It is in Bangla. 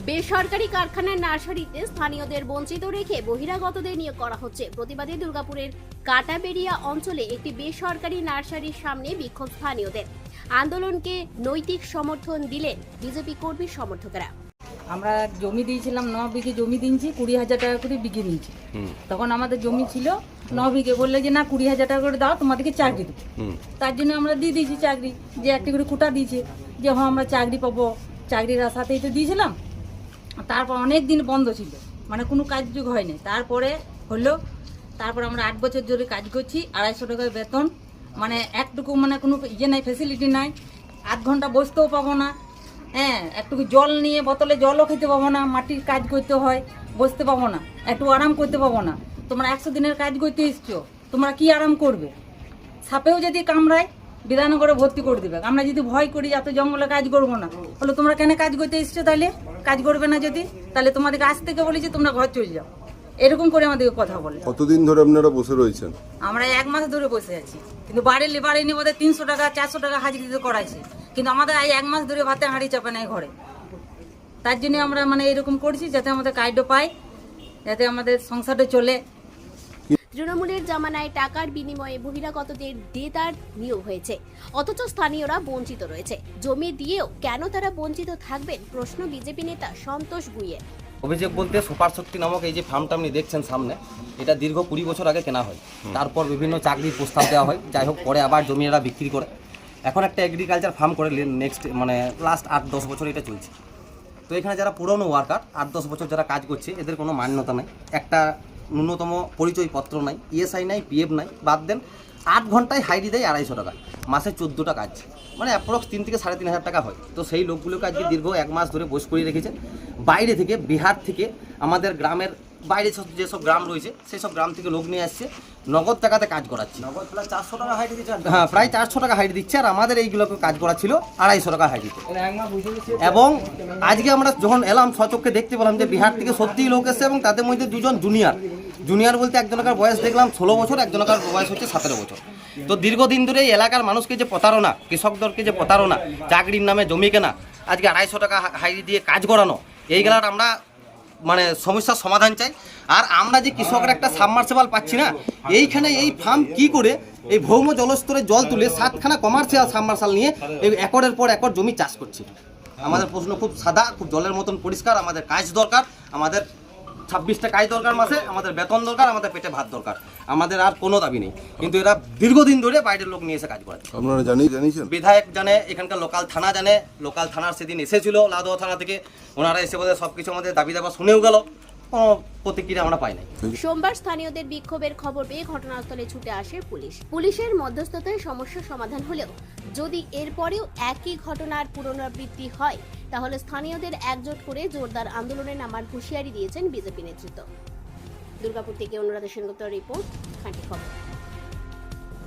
বেসরকারি কারখানার নার্সারিতে স্থানীয়দের বঞ্চিত রেখে বহিরাগতদের নিয়োগ করা হচ্ছে। প্রতিবাদে দুর্গাপুরের কাটাবেড়িয়া অঞ্চলে একটি বেসরকারি নার্সারির সামনে বিক্ষোভ স্থানীয়দের। আন্দোলনকে নৈতিক সমর্থন দিলেন বিজেপি কর্মী সমর্থকেরা। আমরা জমি দিয়েছিলাম 9 বিঘে জমি দিয়েছি, 20,000 টাকা করে বিঘে নিয়েছি। তখন আমাদের জমি ছিল 9 বিঘে, বললে যে না 20,000 টাকা করে দাও, তোমাদেরকে চাকরি দেবো। তার জন্য আমরা দিয়ে দিয়েছি চাকরি, যে একটি করে কোটা দিয়েছে যে হ্যাঁ আমরা চাকরি পাবো, চাকরির আশাতেই তো দিয়েছিলাম। তারপর অনেক দিন বন্ধ ছিল, মানে কোনো কাজযোগ হয়নি। তারপরে হলো, তারপর আমরা 8 বছর ধরে কাজ করছি, 250 টাকা বেতন, মানে একটুকু মানে কোনো ইয়ে নাই, ফ্যাসিলিটি নাই। 8 ঘন্টা বসতেও পাবো না, হ্যাঁ একটুকু জল নিয়ে বোতলে জলও খেতে পাবো না, মাটির কাজ করতে হয়, বসতে পাবো না, একটু আরাম করতে পাবো না। তোমরা 100 দিনের কাজ করতে এসছো, তোমরা কি আরাম করবে? সাপেও যদি কামড়ায় বিধাননগরে ভর্তি করে দেবে। আমরা যদি ভয় করি এত জঙ্গলে কাজ করবো না, বলে তোমরা কেন কাজ করতে এসছো? তাহলে কাজ করবে না যদি, তাহলে তোমাদেরকে আজ থেকে বলি যে তোমরা ঘর চলে যাও, এরকম করে আমাদেরকে কথা বলে। কতদিন ধরে আপনারা বসে রয়েছেন? আমরা 1 মাস ধরে বসে আছি, কিন্তু বাড়ির লেবার এনে বোধহয় 300 টাকা 400 টাকা হাজিরি দিতে করাইছে, কিন্তু আমাদের এই 1 মাস ধরে ভাতে হাঁড়ি চাপে নাই ঘরে। তার জন্য আমরা মানে এরকম করছি যাতে আমাদের কাজটা পাই, যাতে আমাদের সংসারটা চলে। তৃণমূলের জামানায় টাকার বিনিময়ে বহিরাগতদের দেদার নিয়োগ হয়েছে, অথচ স্থানীয়রা বঞ্চিত রয়েছে। জমি দিয়েও কেন তারা বঞ্চিত থাকবেন, প্রশ্ন বিজেপি নেতা সন্তোষ গুইয়ের। অভিযোগ বলতে সুপার শক্তি নামক এই যে ফার্মটা আপনি দেখছেন সামনে, এটা দীর্ঘ 20 বছর আগে কেনা হয়। তারপর বিভিন্ন চাকরির প্রস্তাব দেওয়া হয়, যাই হোক পরে আবার জমি এরা বিক্রি করে এখন একটা এগ্রিকালচার ফার্ম করে নেক্সট মানে লাস্ট 8-10 বছর এটা চলছে। তো এখানে যারা পুরনো ওয়ার্কার 8-10 বছর যারা কাজ করছে, এদের কোনো মান্যতা নাই, একটা ন্যূনতম পরিচয়পত্র নাই, ইএসআই নাই, পিএফ নাই, বাদ দেন 8 ঘন্টায় হাইরি দেয় 250 টাকা, মাসে 14টা কাজ, মানে অ্যাপ্রক্স 3 থেকে 3,500 টাকা হয়। তো সেই লোকগুলোকে আজকে দীর্ঘ 1 মাস ধরে বস করিয়ে রেখেছে। বাইরে থেকে, বিহার থেকে, আমাদের গ্রামের বাইরে যেসব গ্রাম রয়েছে সেই সব গ্রাম থেকে লোক নিয়ে আসছে, নগদ টাকাতে কাজ করাচ্ছে। প্রায় 400 টাকা হাইরি দিচ্ছে, হ্যাঁ প্রায় 400 টাকা হাইরি দিচ্ছে। আর আমাদের এইগুলোকে কাজ করা ছিল 250 টাকা হাইরিতে। এবং আজকে আমরা যখন এলাম সচক্ষে দেখতে পেলাম যে বিহার থেকে সত্যিই লোক এসছে, এবং তাদের মধ্যে 2জন জুনিয়র বলতে একজনকার বয়স দেখলাম 16 বছর, একজনকার বয়স হচ্ছে 17 বছর। তো দীর্ঘদিন ধরে এই এলাকার মানুষকে যে প্রতারণা, কৃষকদেরকে যে প্রতারণা, চাকরির নামে জমি কেনা, আজকে 250 টাকা হাইরি দিয়ে কাজ করানো, এইগুলার আমরা মানে সমস্যার সমাধান চাই। আর আমরা যে কৃষকরা একটা সাবমার্সিবল পাচ্ছি না, এইখানে এই ফার্ম কি করে এই ভৌম জলস্তরে জল তুলে 7খানা কমার্শিয়াল সাবমার্সাল নিয়ে এই একরের পর একর জমি চাষ করছে। আমাদের প্রশ্ন খুব সাদা, খুব জলের মতন পরিষ্কার। আমাদের কাজ দরকার, আমাদের 26টা কাজ দরকার মাসে, আমাদের বেতন দরকার, আমাদের পেটে ভাত দরকার, আমাদের আর কোনো দাবি নেই। কিন্তু এরা দীর্ঘদিন ধরে বাইরের লোক নিয়ে এসে কাজ করে। আপনারা জানিয়েছেন? বিধায়ক জানে, এখানকার লোকাল থানা জানে, লোকাল থানার সেদিন এসেছিল লাদোয়া থানা থেকে, ওনারা এসে বোধহয় সব কিছু আমাদের দাবি দাবা শুনেও গেল, কোনো প্রতিক্রিয়া আমরা পাই নাই। সোমবার স্থানীয়দের বিক্ষোভের খবর পেয়ে ঘটনাস্থলে ছুটে আসে পুলিশ। পুলিশের মধ্যস্থতায় সমস্যা সমাধান হলেও যদি এরপরেও একই ঘটনার পুনরাবৃত্তি হয়, তাহলে স্থানীয়দের একজোট করে জোরদার আন্দোলনে নামার হুঁশিয়ারি দিয়েছেন বিজেপি নেতৃত্ব। দুর্গাপুর থেকে অনুরাধা সেনগুপ্তের রিপোর্ট, খাঁটি খবর।